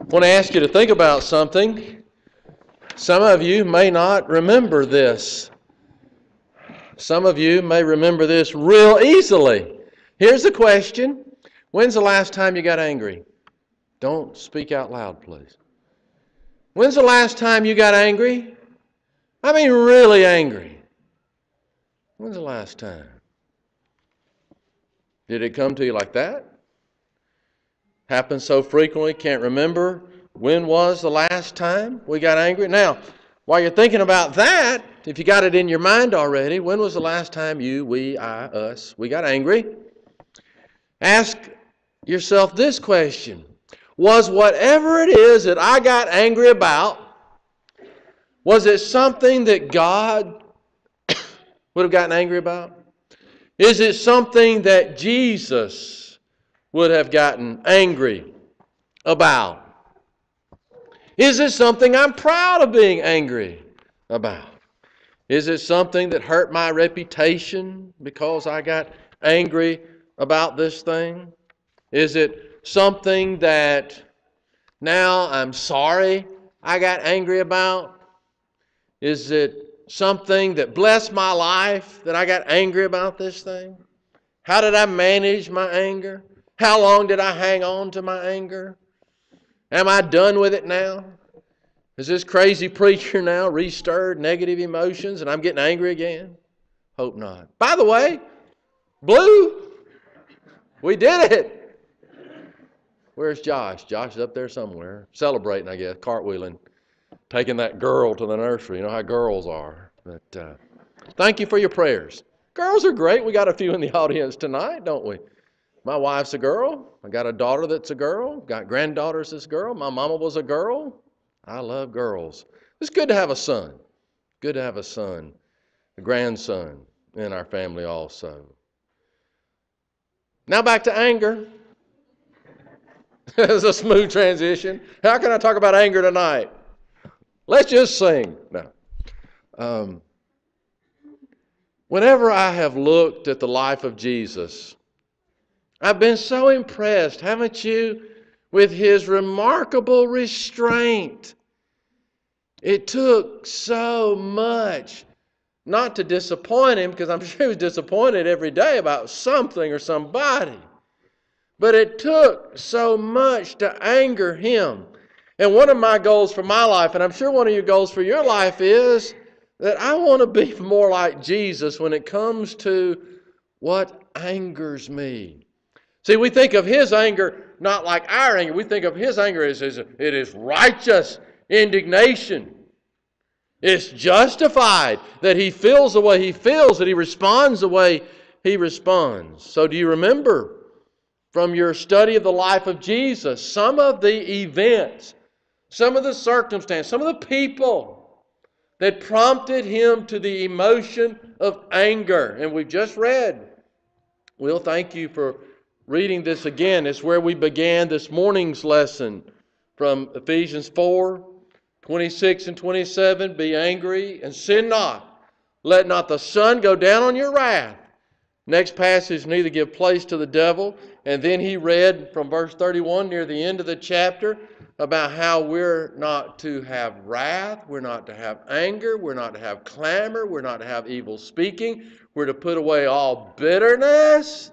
want to ask you to think about something. Some of you may not remember this. Some of you may remember this real easily. Here's the question. When's the last time you got angry? Don't speak out loud, please. When's the last time you got angry? I mean really angry. When's the last time? Did it come to you like that? Happens so frequently, can't remember. When was the last time we got angry? Now, while you're thinking about that, if you got it in your mind already, when was the last time you, we, I, us, we got angry? Ask yourself this question. Was whatever it is that I got angry about, was it something that God would have gotten angry about? Is it something that Jesus would have gotten angry about? Is it something I'm proud of being angry about? Is it something that hurt my reputation because I got angry about this thing? Is it something that now I'm sorry I got angry about? Is it something that blessed my life that I got angry about this thing? How did I manage my anger? How long did I hang on to my anger? Am I done with it now? Is this crazy preacher now restirred negative emotions and I'm getting angry again? Hope not. By the way, Blue, we did it. Where's Josh? Josh is up there somewhere, celebrating, I guess, cartwheeling, taking that girl to the nursery. You know how girls are. But thank you for your prayers. Girls are great. We got a few in the audience tonight, don't we? My wife's a girl. I got a daughter that's a girl. Got granddaughters that's a girl. My mama was a girl. I love girls. It's good to have a son. Good to have a son, a grandson in our family also. Now back to anger. It's a smooth transition. How can I talk about anger tonight? Let's just sing. No. Whenever I have looked at the life of Jesus, I've been so impressed, haven't you, with his remarkable restraint. It took so much not to disappoint him, because I'm sure he was disappointed every day about something or somebody. But it took so much to anger him. And one of my goals for my life, and I'm sure one of your goals for your life, is that I want to be more like Jesus when it comes to what angers me. See, we think of his anger not like our anger. We think of his anger as it is righteous indignation. It's justified that he feels the way he feels, that he responds the way he responds. So do you remember from your study of the life of Jesus some of the events, some of the circumstances, some of the people that prompted him to the emotion of anger? And we've just read. Will, thank you for reading this again. It's where we began this morning's lesson from Ephesians 4, 26 and 27. Be angry and sin not. Let not the sun go down on your wrath. Next passage, neither give place to the devil. And then he read from verse 31 near the end of the chapter about how we're not to have wrath, we're not to have anger, we're not to have clamor, we're not to have evil speaking. We're to put away all bitterness.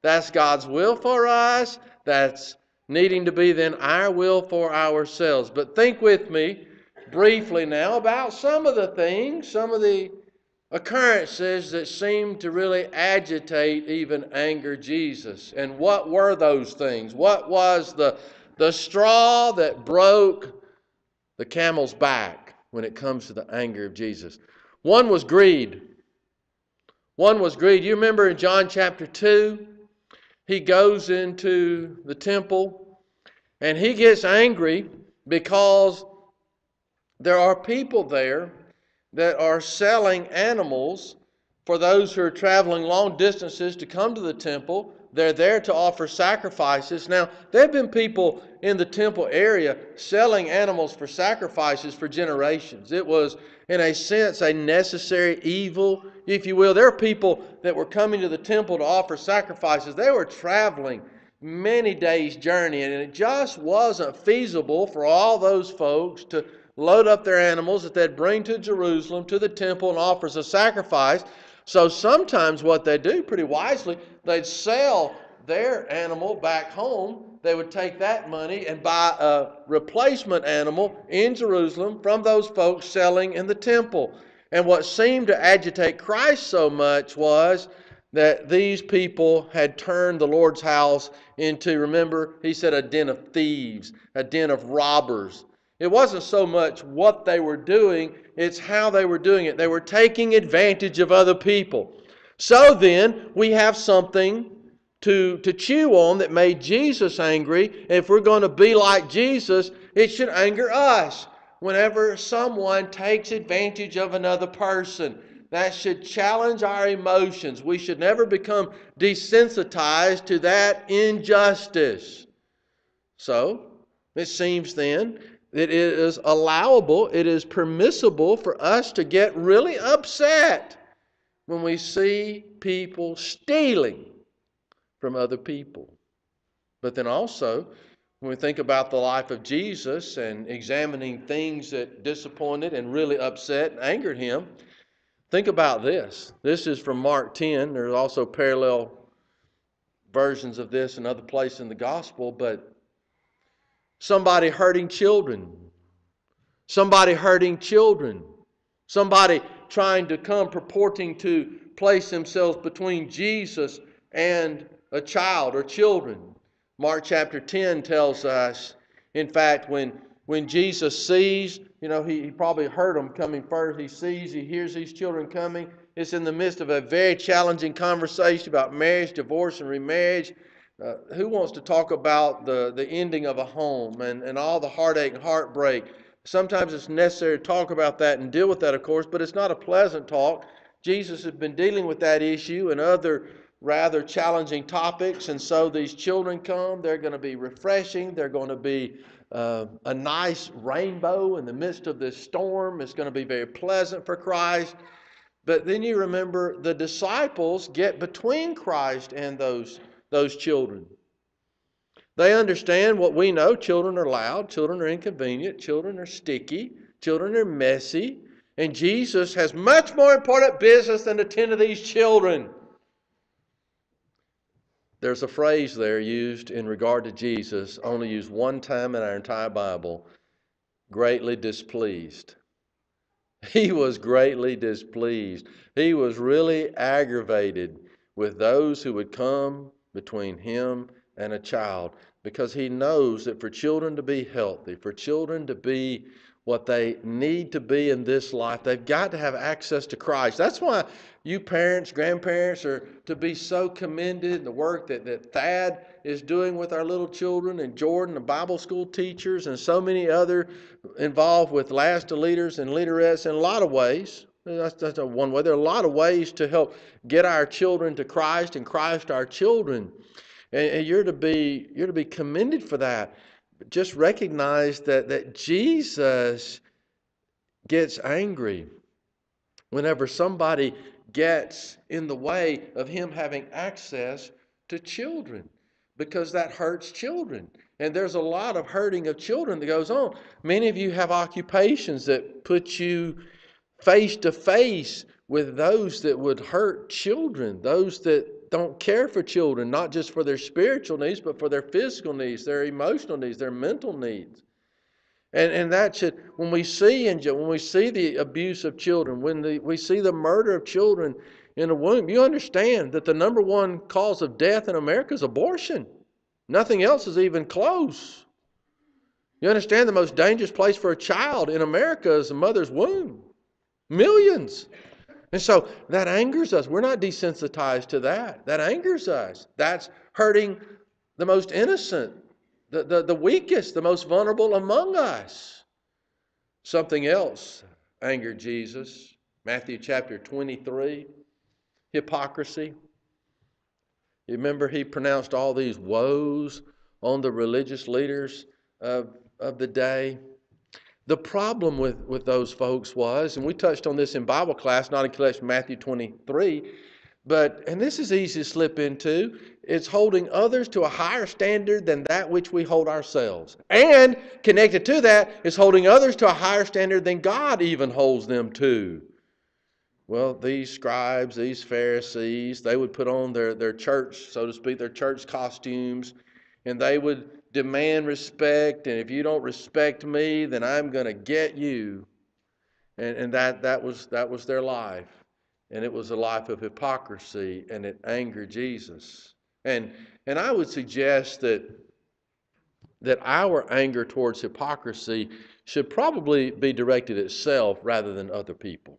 That's God's will for us. That's needing to be then our will for ourselves. But think with me briefly now about some of the things, some of the occurrences that seem to really agitate, even anger Jesus. And what were those things? What was the straw that broke the camel's back when it comes to the anger of Jesus? One was greed. One was greed. You remember in John chapter 2, he goes into the temple and he gets angry because there are people there that are selling animals for those who are traveling long distances to come to the temple. They're there to offer sacrifices. Now, there have been people in the temple area selling animals for sacrifices for generations. It was, in a sense, a necessary evil, if you will. There are people that were coming to the temple to offer sacrifices. They were traveling many days' journey, and it just wasn't feasible for all those folks to load up their animals that they'd bring to Jerusalem, to the temple, and offer as a sacrifice. So sometimes what they do, pretty wisely, they'd sell their animal back home. They would take that money and buy a replacement animal in Jerusalem from those folks selling in the temple. And what seemed to agitate Christ so much was that these people had turned the Lord's house into, remember, he said, a den of thieves, a den of robbers. It wasn't so much what they were doing, it's how they were doing it. They were taking advantage of other people. So then, we have something to chew on that made Jesus angry. If we're going to be like Jesus, it should anger us whenever someone takes advantage of another person. That should challenge our emotions. We should never become desensitized to that injustice. So, it seems then that it is allowable, it is permissible for us to get really upset when we see people stealing from other people. But then also, when we think about the life of Jesus and examining things that disappointed and really upset and angered him, think about this. This is from Mark 10. There's also parallel versions of this in other places in the gospel, but somebody hurting children. Somebody hurting children. Somebody trying to come purporting to place themselves between Jesus and a child or children. Mark chapter 10 tells us, in fact, when Jesus sees, he probably heard them coming first. He hears these children coming. It's in the midst of a very challenging conversation about marriage, divorce, and remarriage. Who wants to talk about the ending of a home and all the heartache and heartbreak? Sometimes it's necessary to talk about that and deal with that, of course, but it's not a pleasant talk. Jesus has been dealing with that issue and other rather challenging topics, and so these children come. They're going to be refreshing. They're going to be a nice rainbow in the midst of this storm. It's going to be very pleasant for Christ. But then you remember the disciples get between Christ and those children. They understand what we know. Children are loud. Children are inconvenient. Children are sticky. Children are messy. And Jesus has much more important business than to tend to these children. There's a phrase there used in regard to Jesus, only used one time in our entire Bible, greatly displeased. He was greatly displeased. He was really aggravated with those who would come between him and a child, because he knows that for children to be healthy, for children to be what they need to be in this life, they've got to have access to Christ. That's why you parents, grandparents are to be so commended in the work that Thad is doing with our little children, and Jordan, the Bible school teachers, and so many other involved with LASTA leaders and leaderettes in a lot of ways. That's not one way. There are a lot of ways to help get our children to Christ and Christ our children. And you're to be commended for that. But just recognize that Jesus gets angry whenever somebody gets in the way of him having access to children, because that hurts children. And there's a lot of hurting of children that goes on. Many of you have occupations that put you face to face with those that would hurt children, those that don't care for children, not just for their spiritual needs, but for their physical needs, their emotional needs, their mental needs. And that should, when we see the abuse of children, when we see the murder of children in the womb, you understand that the number one cause of death in America is abortion. Nothing else is even close. You understand the most dangerous place for a child in America is the mother's womb. Millions. And so that angers us. We're not desensitized to that. That angers us. That's hurting the most innocent, the weakest, the most vulnerable among us. Something else angered Jesus. Matthew chapter 23, hypocrisy. You remember he pronounced all these woes on the religious leaders of the day. The problem with those folks was, and we touched on this in Bible class, not in connection with Matthew 23, And this is easy to slip into, it's holding others to a higher standard than that which we hold ourselves. And connected to that is holding others to a higher standard than God even holds them to. Well, these scribes, these Pharisees, they would put on their church, so to speak, their church costumes, and they would demand respect, and if you don't respect me, then I'm going to get you. And that was their life. And it was a life of hypocrisy, and it angered Jesus. And I would suggest that our anger towards hypocrisy should probably be directed at self rather than other people.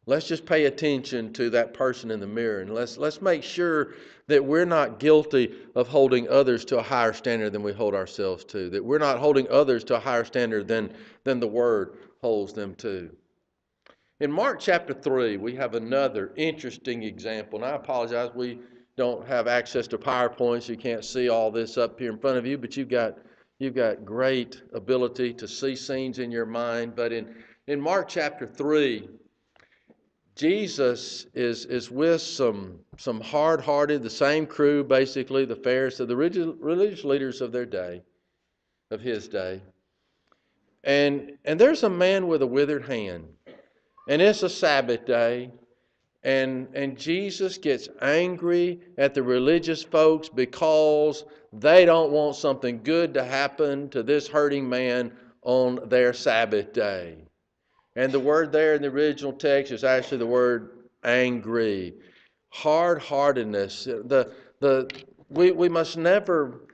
Let's just pay attention to that person in the mirror, and let's make sure that we're not guilty of holding others to a higher standard than we hold ourselves to, that we're not holding others to a higher standard than the Word holds them to. In Mark chapter 3, we have another interesting example, and I apologize, we don't have access to PowerPoints, you can't see all this up here in front of you, but you've got great ability to see scenes in your mind. But in Mark chapter 3, Jesus is with some hard-hearted, the same crew, basically, the Pharisees, the religious leaders of their day, of his day. And there's a man with a withered hand. And it's a Sabbath day. And Jesus gets angry at the religious folks because they don't want something good to happen to this hurting man on their Sabbath day. And the word there in the original text is actually the word angry. Hard-heartedness. We must never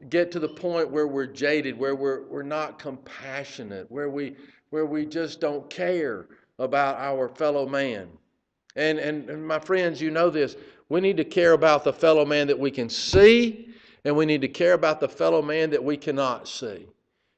get to the point where we're jaded, where we're not compassionate, where we just don't care about our fellow man. And my friends, you know this. We need to care about the fellow man that we can see, and we need to care about the fellow man that we cannot see.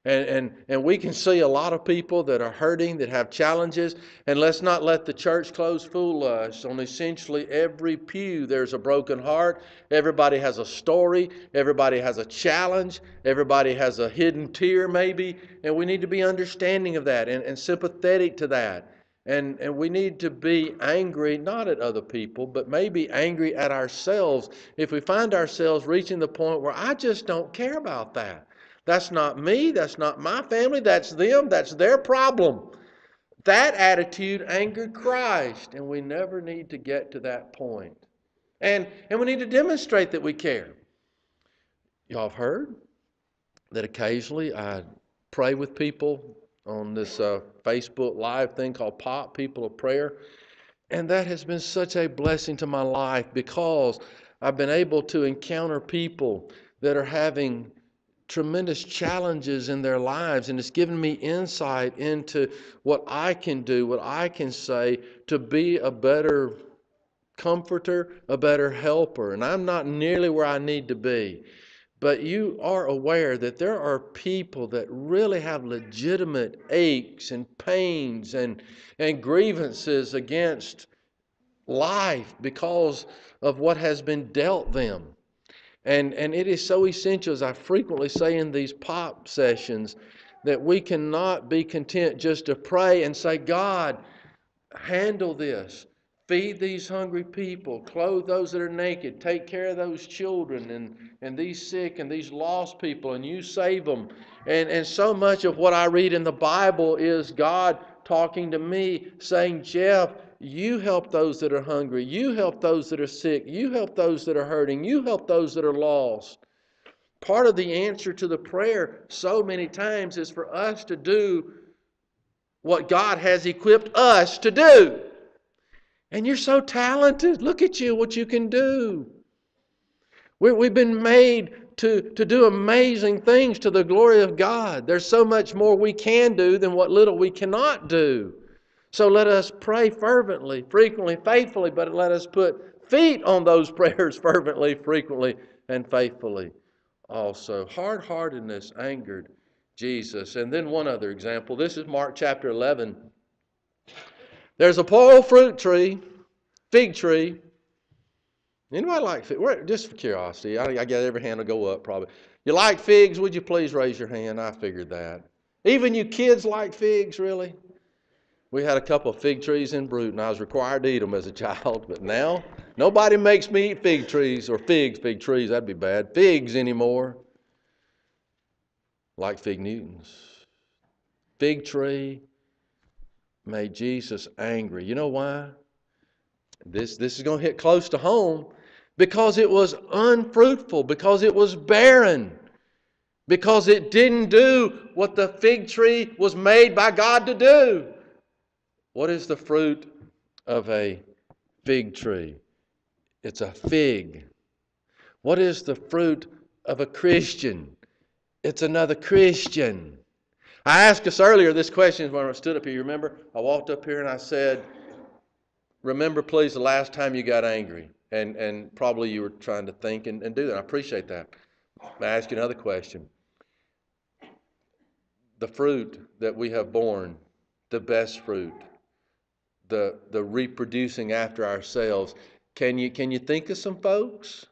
And we can see a lot of people that are hurting, that have challenges, and let's not let the church clothes fool us. On essentially every pew there's a broken heart. Everybody has a story. Everybody has a challenge. Everybody has a hidden tear maybe, and we need to be understanding of that and sympathetic to that. And we need to be angry, not at other people, but maybe angry at ourselves if we find ourselves reaching the point where I just don't care about that. That's not me. That's not my family. That's them. That's their problem. That attitude angered Christ, and we never need to get to that point. And we need to demonstrate that we care. Y'all have heard that occasionally I pray with people on this Facebook Live thing called POP, People of Prayer. And that has been such a blessing to my life because I've been able to encounter people that are having tremendous challenges in their lives, and it's given me insight into what I can do, what I can say to be a better comforter, a better helper. And I'm not nearly where I need to be. But you are aware that there are people that really have legitimate aches and pains and grievances against life because of what has been dealt them. And it is so essential, as I frequently say in these POP sessions, that we cannot be content just to pray and say, God, handle this. Feed these hungry people. Clothe those that are naked. Take care of those children and these sick and these lost people, and you save them. And so much of what I read in the Bible is God talking to me, saying, Jeff, you help those that are hungry. You help those that are sick. You help those that are hurting. You help those that are lost. Part of the answer to the prayer so many times is for us to do what God has equipped us to do. And you're so talented. Look at you, what you can do. We've been made to do amazing things to the glory of God. There's so much more we can do than what little we cannot do. So let us pray fervently, frequently, faithfully, but let us put feet on those prayers fervently, frequently, and faithfully also. Hard-heartedness angered Jesus. And then one other example. This is Mark chapter 11. There's a poor fruit tree, fig tree. Anybody like figs? Just for curiosity, I get every hand will go up probably. You like figs? Would you please raise your hand? I figured that. Even you kids like figs, really? We had a couple of fig trees in Bruton. I was required to eat them as a child, but now nobody makes me eat fig trees or fig trees. That'd be bad. Figs anymore. Like fig Newtons. Fig tree made Jesus angry. You know why? This is going to hit close to home. Because it was unfruitful. Because it was barren. Because it didn't do what the fig tree was made by God to do. What is the fruit of a fig tree? It's a fig. What is the fruit of a Christian? It's another Christian. I asked us earlier this question when I stood up here. You remember? I walked up here and I said, remember please the last time you got angry. And probably you were trying to think and do that. I appreciate that. I ask you another question. The fruit that we have borne, the best fruit, the reproducing after ourselves. Can you think of some folks?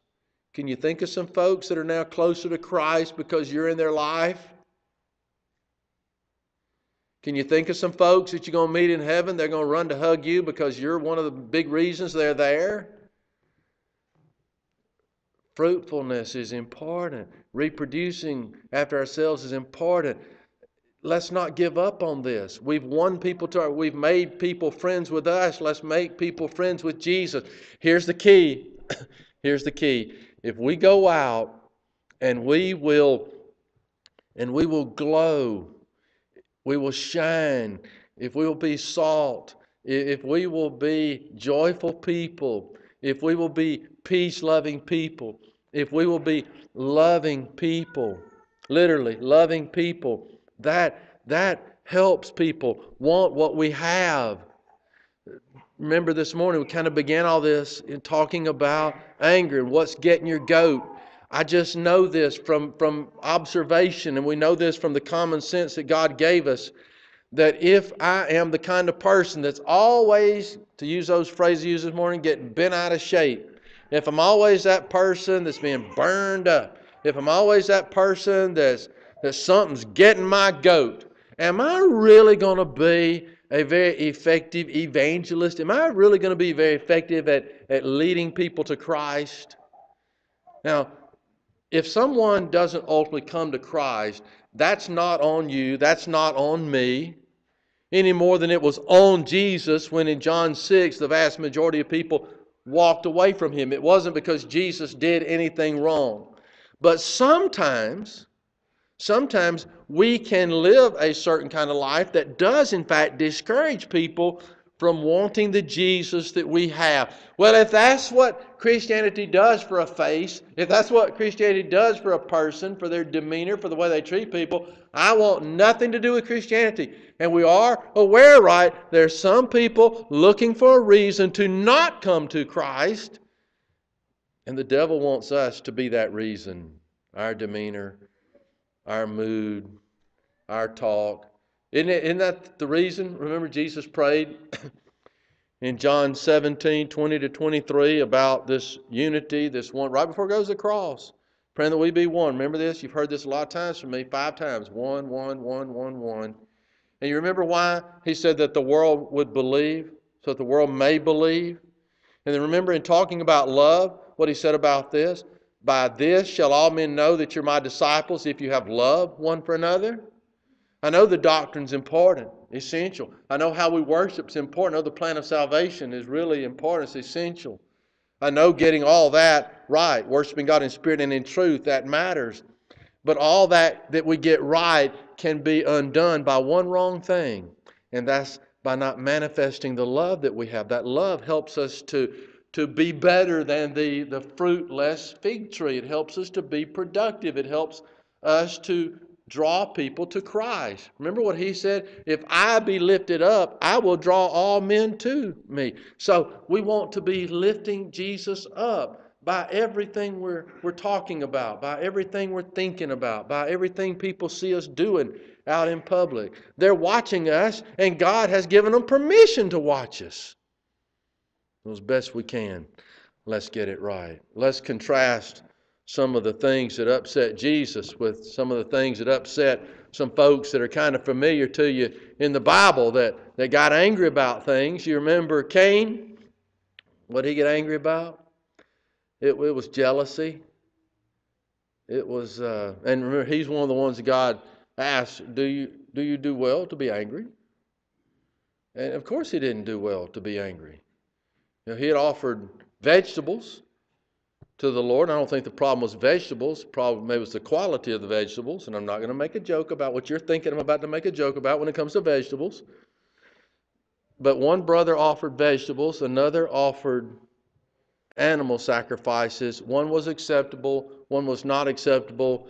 Can you think of some folks that are now closer to Christ because you're in their life? Can you think of some folks that you're going to meet in heaven? They're going to run to hug you because you're one of the big reasons they're there? Fruitfulness is important. Reproducing after ourselves is important. Let's not give up on this. We've won people we've made people friends with us. Let's make people friends with Jesus. Here's the key. Here's the key. If we go out and we will glow, we will shine, if we will be salt, if we will be joyful people, if we will be peace-loving people, if we will be loving people, literally loving people, that helps people want what we have. Remember this morning we kind of began all this in talking about anger and what's getting your goat. I just know this from observation, and we know this from the common sense that God gave us, that if I am the kind of person that's always, to use those phrases used this morning, getting bent out of shape, if I'm always that person that's being burned up, if I'm always that person that something's getting my goat, am I really going to be a very effective evangelist? Am I really going to be very effective at leading people to Christ? Now, if someone doesn't ultimately come to Christ, that's not on you, that's not on me, any more than it was on Jesus when in John 6 the vast majority of people walked away from Him. It wasn't because Jesus did anything wrong. But sometimes we can live a certain kind of life that does in fact discourage people from wanting the Jesus that we have. Well, if that's what Christianity does for a face, if that's what Christianity does for a person, for their demeanor, for the way they treat people, I want nothing to do with Christianity. And we are aware, right, there's some people looking for a reason to not come to Christ. And the devil wants us to be that reason. Our demeanor, our mood, our talk. Isn't that the reason? Remember Jesus prayed in John 17:20-23 about this unity, this one, right before he goes to the cross. Praying that we be one. Remember this? You've heard this a lot of times from me, 5 times. One, one, one, one, one. And you remember why he said that the world would believe, so that the world may believe? And then remember in talking about love, what he said about this? By this shall all men know that you're my disciples if you have love one for another. I know the doctrine's important, essential. I know how we worship is important. I know the plan of salvation is really important, it's essential. I know getting all that right, worshiping God in spirit and in truth, that matters. But all that we get right can be undone by one wrong thing, and that's by not manifesting the love that we have. That love helps us to be better than the fruitless fig tree. It helps us to be productive. It helps us to draw people to Christ. Remember what he said? If I be lifted up, I will draw all men to me. So we want to be lifting Jesus up by everything we're talking about, by everything we're thinking about, by everything people see us doing out in public. They're watching us, and God has given them permission to watch us. As best we can, let's get it right. Let's contrast some of the things that upset Jesus with some of the things that upset some folks that are kind of familiar to you in the Bible that that got angry about things. You remember Cain? What did he get angry about? It was jealousy. It was, and remember, he's one of the ones that God asked, do you do well to be angry? And of course he didn't do well to be angry. He had offered vegetables to the Lord. I don't think the problem was vegetables. The problem maybe was the quality of the vegetables. And I'm not going to make a joke about what you're thinking I'm about to make a joke about when it comes to vegetables. But one brother offered vegetables, another offered animal sacrifices. One was acceptable, one was not acceptable.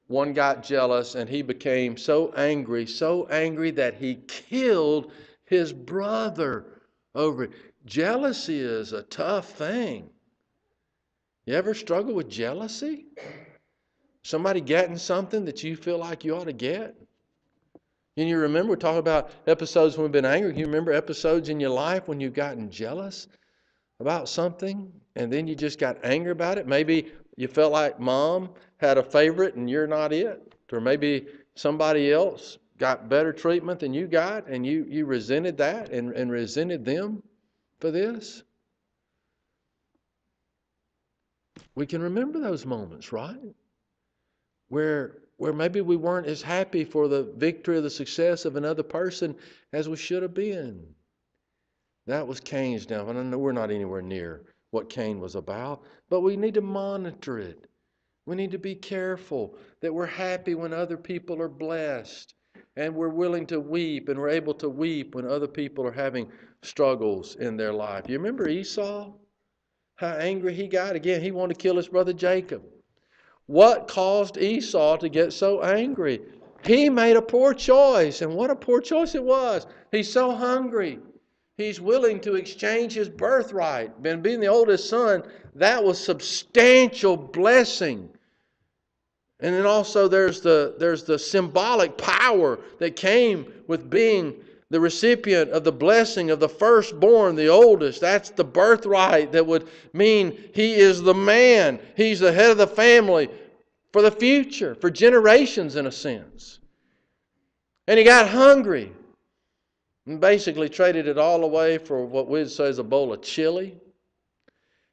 One got jealous, and he became so angry that he killed his brother over it. Jealousy is a tough thing. You ever struggle with jealousy? Somebody getting something that you feel like you ought to get? And you remember, we're talking about episodes when we've been angry. You remember episodes in your life when you've gotten jealous about something, and then you just got angry about it? Maybe you felt like mom had a favorite and you're not it. Or maybe somebody else got better treatment than you got, and you resented that and resented them for this. We can remember those moments, right? Where maybe we weren't as happy for the victory or the success of another person as we should have been. That was Cain's downfall. And I know we're not anywhere near what Cain was about, but we need to monitor it. We need to be careful that we're happy when other people are blessed, and we're willing to weep, and we're able to weep when other people are having struggles in their life. You remember Esau? How angry he got? Again, he wanted to kill his brother Jacob. What caused Esau to get so angry? He made a poor choice, and what a poor choice it was. He's so hungry. He's willing to exchange his birthright. And being the oldest son, that was substantial blessing. And then also there's the symbolic power that came with being the recipient of the blessing of the firstborn, the oldest. That's the birthright that would mean he is the man. He's the head of the family for the future, for generations in a sense. And he got hungry and basically traded it all away for what we'd say is a bowl of chili.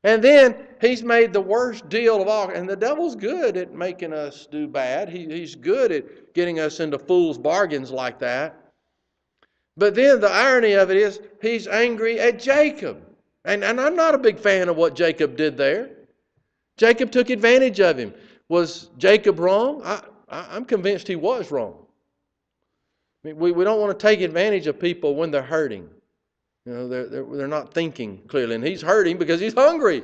And then he's made the worst deal of all. And the devil's good at making us do bad. He's good at getting us into fool's bargains like that. But then the irony of it is he's angry at Jacob. And I'm not a big fan of what Jacob did there. Jacob took advantage of him. Was Jacob wrong? I'm convinced he was wrong. I mean, we don't want to take advantage of people when they're hurting. You know, they're not thinking clearly. And he's hurting because he's hungry.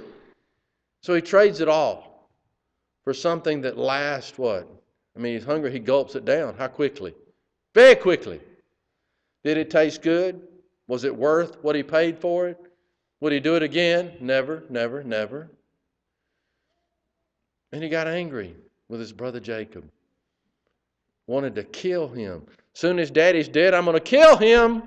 So he trades it all for something that lasts what? I mean, he's hungry, he gulps it down. How quickly? Very quickly. Did it taste good? Was it worth what he paid for it? Would he do it again? Never, never, never. And he got angry with his brother Jacob. Wanted to kill him. Soon as daddy's dead, I'm going to kill him.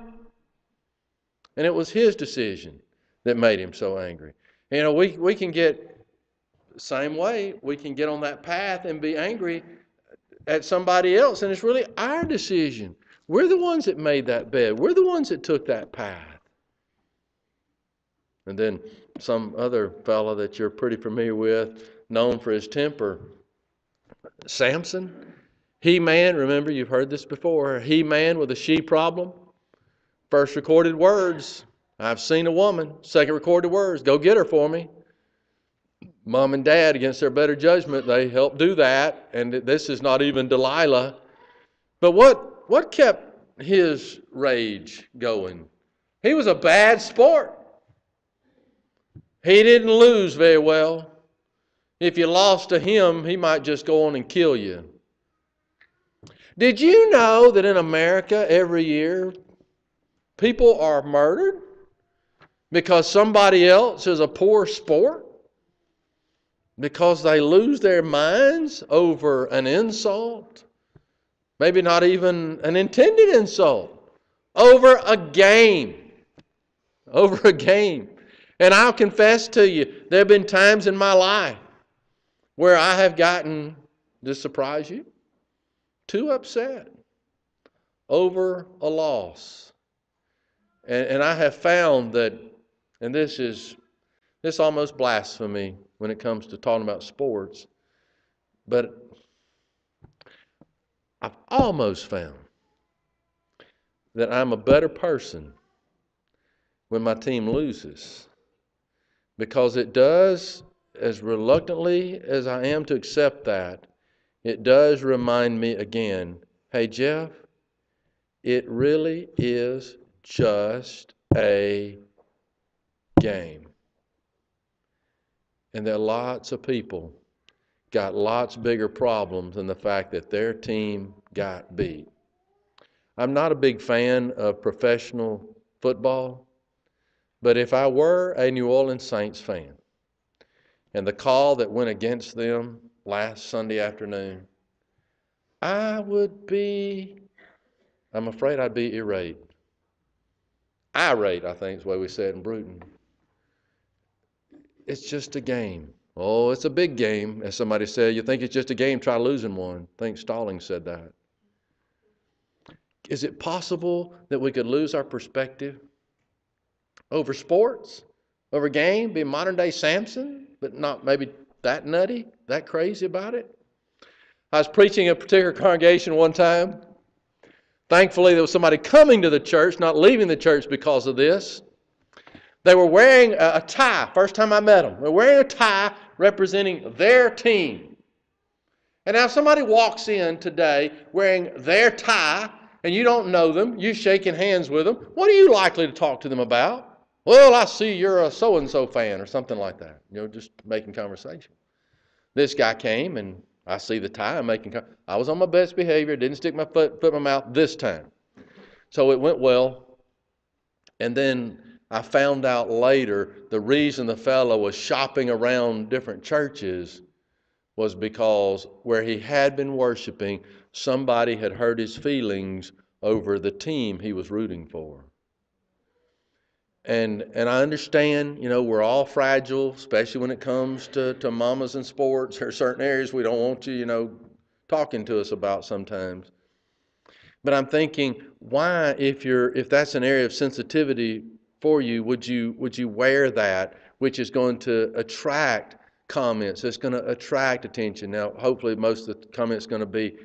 And it was his decision that made him so angry. You know, we can get the same way. We can get on that path and be angry at somebody else. And it's really our decision. We're the ones that made that bed. We're the ones that took that path. And then some other fella that you're pretty familiar with, known for his temper, Samson. He-Man, remember, you've heard this before. He-Man with a she problem. First recorded words, I've seen a woman. Second recorded words, go get her for me. Mom and Dad, against their better judgment, they helped do that. And this is not even Delilah. But what kept his rage going? He was a bad sport. He didn't lose very well. If you lost to him, he might just go on and kill you. Did you know that in America every year people are murdered because somebody else is a poor sport? Because they lose their minds over an insult? Maybe not even an intended insult. Over a game. Over a game. And I'll confess to you, there have been times in my life where I have gotten, does this surprise you? Too upset over a loss. And I have found that, and this almost blasphemy when it comes to talking about sports, but I've almost found that I'm a better person when my team loses, because it does, as reluctantly as I am to accept that, it does remind me again, hey Jeff, it really is just a game. And that lots of people got lots bigger problems than the fact that their team got beat. I'm not a big fan of professional football, but if I were a New Orleans Saints fan, and the call that went against them last Sunday afternoon, I'm afraid I'd be irate. Irate, I think is the way we say it in Bruton. It's just a game. Oh, it's a big game. As somebody said, you think it's just a game, try losing one. I think Stalling said that. Is it possible that we could lose our perspective over sports, over game, be modern day Samson, but not maybe that nutty, that crazy about it? I was preaching at a particular congregation one time. Thankfully, there was somebody coming to the church, not leaving the church because of this. They were wearing a tie. First time I met them. They were wearing a tie representing their team. And now if somebody walks in today wearing their tie, and you don't know them, you shaking hands with them, what are you likely to talk to them about? Well, I see you're a so-and-so fan or something like that. Just making conversation. This guy came, and I see the tie. I was on my best behavior. Didn't stick my foot in my mouth this time. So it went well. And then I found out later the reason the fellow was shopping around different churches was because where he had been worshiping, somebody had hurt his feelings over the team he was rooting for. And I understand, we're all fragile, especially when it comes to mamas and sports. There are certain areas we don't want you, talking to us about sometimes. But I'm thinking, why, if that's an area of sensitivity for you, would you wear that, which is going to attract comments, it's going to attract attention. Now, hopefully most of the comments are going to be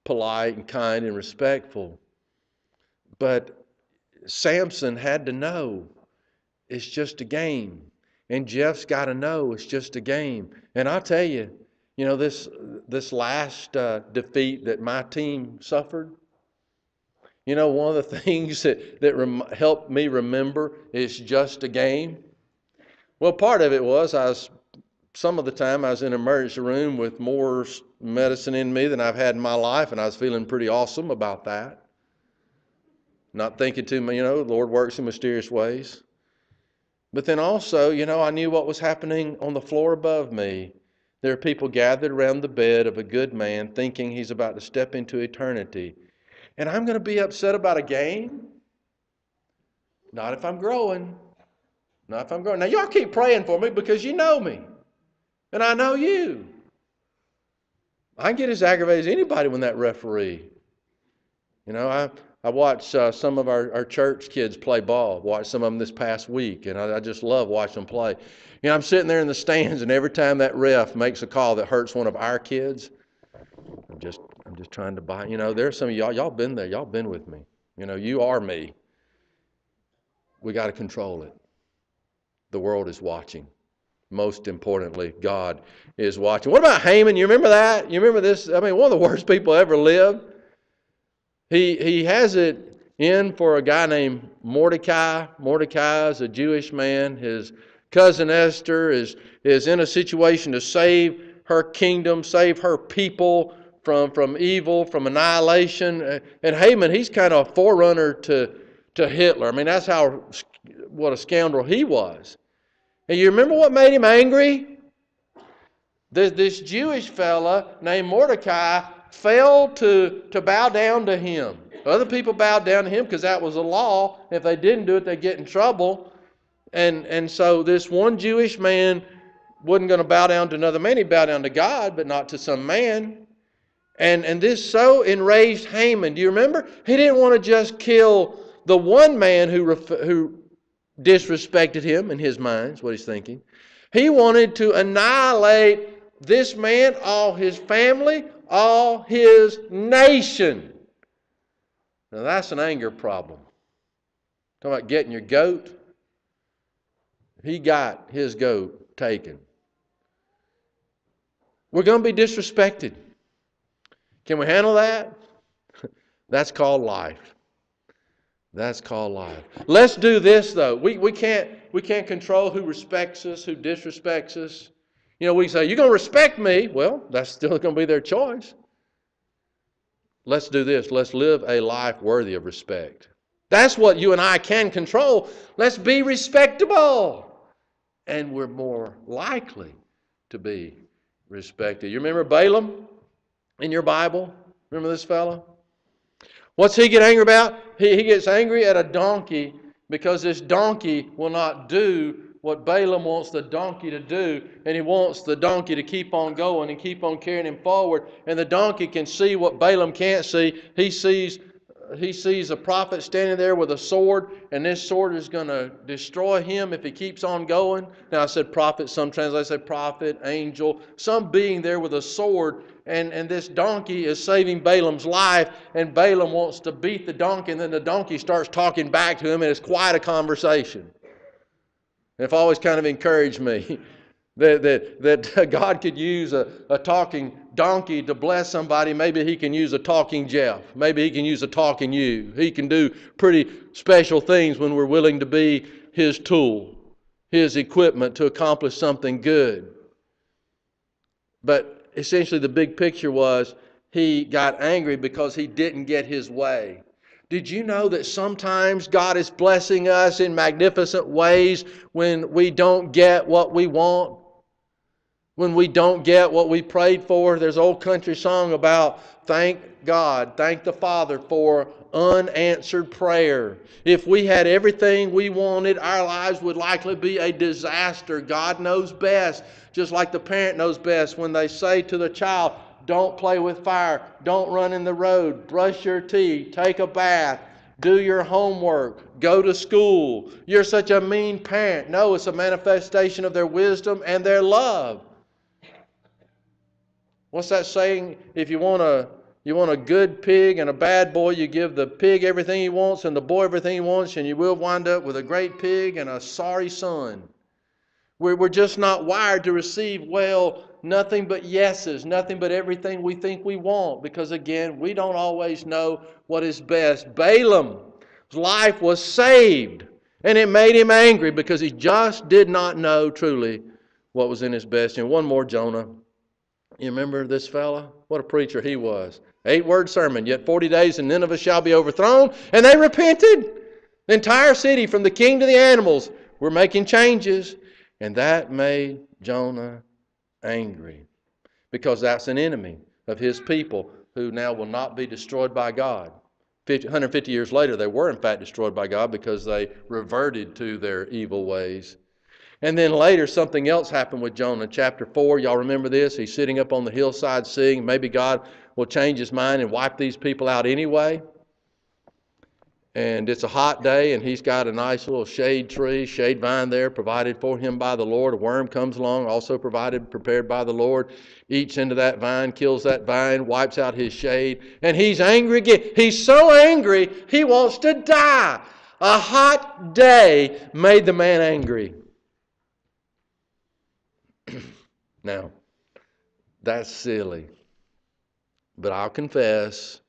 polite and kind and respectful. But Samson had to know it's just a game. And Jeff's got to know it's just a game. And I'll tell you, this last defeat that my team suffered, one of the things that helped me remember is just a game. Well, part of it was some of the time I was in an emergency room with more medicine in me than I've had in my life, and I was feeling pretty awesome about that. Not thinking too much, the Lord works in mysterious ways. But then also, I knew what was happening on the floor above me. There are people gathered around the bed of a good man thinking he's about to step into eternity. And I'm going to be upset about a game? Not if I'm growing. Not if I'm growing. Now, y'all keep praying for me because you know me. And I know you. I can get as aggravated as anybody when that referee. I watched some of our church kids play ball. Watched some of them this past week, and I just love watching them play. I'm sitting there in the stands, and every time that ref makes a call that hurts one of our kids, I'm just trying to buy. There's some of y'all been there. Y'all been with me. You are me. We got to control it. The world is watching. Most importantly, God is watching. What about Haman? You remember that? You remember this? One of the worst people ever lived. He has it in for a guy named Mordecai. Mordecai is a Jewish man. His cousin Esther is in a situation to save her kingdom, save her people from evil, from annihilation. And Haman, he's kind of a forerunner to Hitler. That's what a scoundrel he was. And you remember what made him angry? This Jewish fella named Mordecai failed to bow down to him. Other people bowed down to him because that was a law. If they didn't do it, they'd get in trouble. And so this one Jewish man wasn't going to bow down to another man. He bowed down to God, but not to some man. And this so enraged Haman. Do you remember? He didn't want to just kill the one man who disrespected him in his mind, is what he's thinking. He wanted to annihilate this man, all his family, all his nation. Now that's an anger problem. Talking about getting your goat. He got his goat taken. We're going to be disrespected. Can we handle that? That's called life. That's called life. Let's do this though. We can't control who respects us, who disrespects us. You know, we say, you're going to respect me. Well, that's still going to be their choice. Let's do this. Let's live a life worthy of respect. That's what you and I can control. Let's be respectable. And we're more likely to be respected. You remember Balaam in your Bible? Remember this fellow? What's he get angry about? He gets angry at a donkey because this donkey will not do what Balaam wants the donkey to do, and he wants the donkey to keep on going and keep on carrying him forward. And the donkey can see what Balaam can't see. He sees a prophet standing there with a sword, and this sword is going to destroy him if he keeps on going. Now I said prophet, some translations say prophet, angel, some being there with a sword, and this donkey is saving Balaam's life, and Balaam wants to beat the donkey, and then the donkey starts talking back to him, and it's quite a conversation. And it's always kind of encouraged me that God could use a talking donkey to bless somebody. Maybe He can use a talking Jeff. Maybe He can use a talking you. He can do pretty special things when we're willing to be His tool, His equipment to accomplish something good. But essentially the big picture was he got angry because he didn't get his way. Did you know that sometimes God is blessing us in magnificent ways when we don't get what we want? When we don't get what we prayed for? There's an old country song about thank God, thank the Father for unanswered prayer. If we had everything we wanted, our lives would likely be a disaster. God knows best, just like the parent knows best when they say to the child, don't play with fire, don't run in the road, brush your teeth, take a bath, do your homework, go to school. You're such a mean parent. No, it's a manifestation of their wisdom and their love. What's that saying? If you want a good pig and a bad boy, you give the pig everything he wants and the boy everything he wants, and you will wind up with a great pig and a sorry son. We're just not wired to receive, nothing but yeses, nothing but everything we think we want, because again, we don't always know what is best. Balaam's life was saved, and it made him angry because he just did not know truly what was in his best. And one more, Jonah. You remember this fella? What a preacher he was. 8-word sermon, yet 40 days and Nineveh shall be overthrown. And they repented. The entire city, from the king to the animals, were making changes. And that made Jonah angry, because that's an enemy of his people who now will not be destroyed by God. 150 years later, they were in fact destroyed by God because they reverted to their evil ways. And then later, something else happened with Jonah. Chapter 4, y'all remember this? He's sitting up on the hillside singing, maybe God will change His mind and wipe these people out anyway. And it's a hot day, and he's got a nice little shade vine there, provided for him by the Lord. A worm comes along, also prepared by the Lord, eats into that vine, kills that vine, wipes out his shade, and he's angry again. He's so angry, he wants to die. A hot day made the man angry. Now, that's silly. But I'll confess,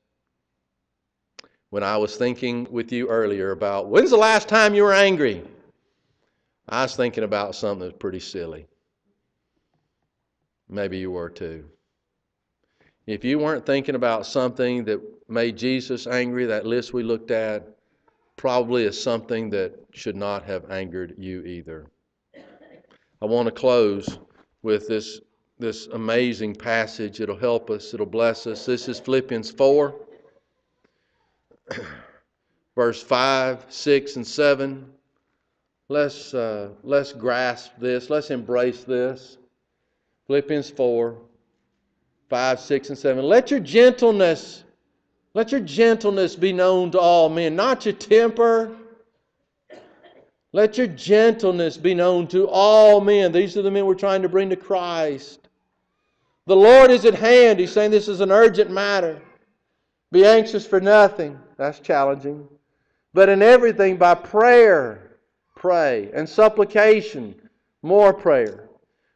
when I was thinking with you earlier about when's the last time you were angry, I was thinking about something that's pretty silly. Maybe you were too. If you weren't thinking about something that made Jesus angry, that list we looked at probably is something that should not have angered you either. I want to close with this amazing passage. It'll help us. It'll bless us. This is Philippians 4. Verse 5, 6, and 7. Let's grasp this. Let's embrace this. Philippians 4, 5, 6, and 7. Let your gentleness Let your gentleness be known to all men, not your temper. Let your gentleness be known to all men. These are the men we're trying to bring to Christ. The Lord is at hand. He's saying this is an urgent matter. Be anxious for nothing. That's challenging. But in everything by prayer, pray. And supplication, more prayer.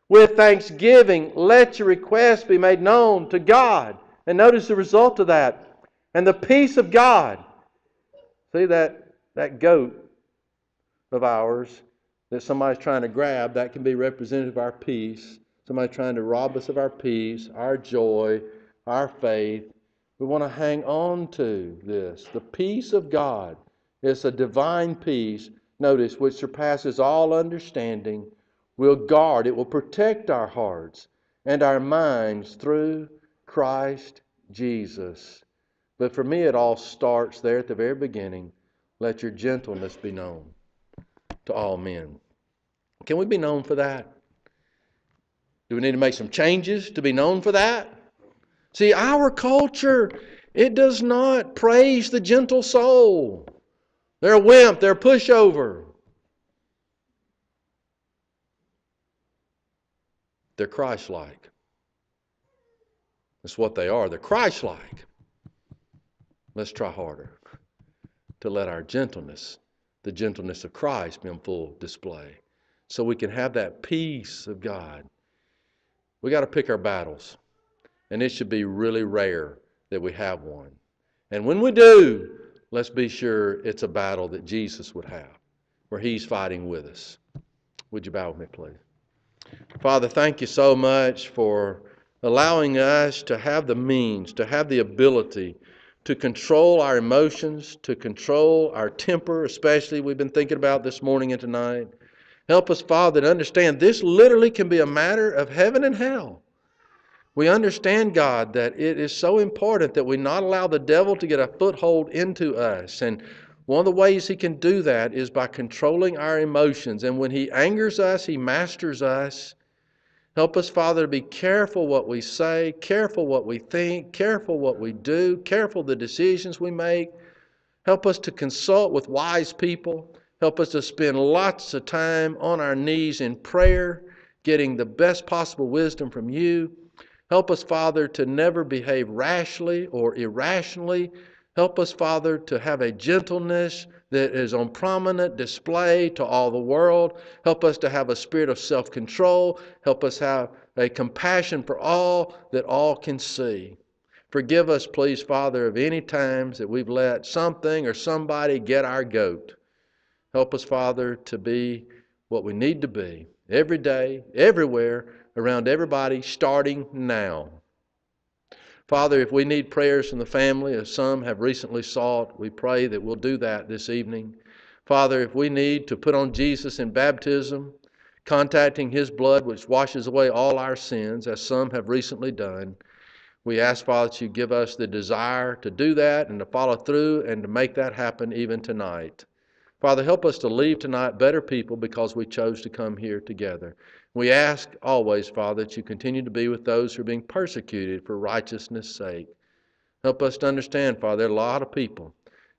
With thanksgiving, let your requests be made known to God. And notice the result of that. And the peace of God. See that goat of ours that somebody's trying to grab, that can be representative of our peace. Somebody trying to rob us of our peace, our joy, our faith. We want to hang on to this. The peace of God is a divine peace, notice, which surpasses all understanding, will guard, it will protect our hearts and our minds through Christ Jesus. But for me, it all starts there at the very beginning. Let your gentleness be known to all men. Can we be known for that? Do we need to make some changes to be known for that? See, our culture, it does not praise the gentle soul. They're a wimp, they're a pushover. They're Christ-like. That's what they are. They're Christ-like. Let's try harder to let our gentleness, the gentleness of Christ, be on full display so we can have that peace of God. We got to pick our battles, and it should be really rare that we have one. And when we do, let's be sure it's a battle that Jesus would have, where He's fighting with us. Would you bow with me, please? Father, thank you so much for allowing us to have the means, to have the ability to control our emotions, to control our temper, especially we've been thinking about this morning and tonight. Help us, Father, to understand this literally can be a matter of heaven and hell. We understand, God, that it is so important that we not allow the devil to get a foothold into us. And one of the ways he can do that is by controlling our emotions. And when he angers us, he masters us. Help us, Father, to be careful what we say, careful what we think, careful what we do, careful the decisions we make. Help us to consult with wise people. Help us to spend lots of time on our knees in prayer, getting the best possible wisdom from you. Help us, Father, to never behave rashly or irrationally. Help us, Father, to have a gentleness that is on prominent display to all the world. Help us to have a spirit of self-control. Help us have a compassion for all that all can see. Forgive us, please, Father, of any times that we've let something or somebody get our goat. Help us, Father, to be what we need to be every day, everywhere, around everybody, starting now. Father, if we need prayers from the family, as some have recently sought, we pray that we'll do that this evening. Father, if we need to put on Jesus in baptism, contacting His blood which washes away all our sins, as some have recently done, we ask, Father, that you give us the desire to do that and to follow through and to make that happen even tonight. Father, help us to leave tonight better people because we chose to come here together. We ask always, Father, that you continue to be with those who are being persecuted for righteousness' sake. Help us to understand, Father, there are a lot of people,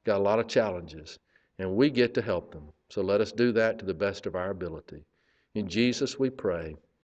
got a lot of challenges, and we get to help them. So let us do that to the best of our ability. In Jesus we pray.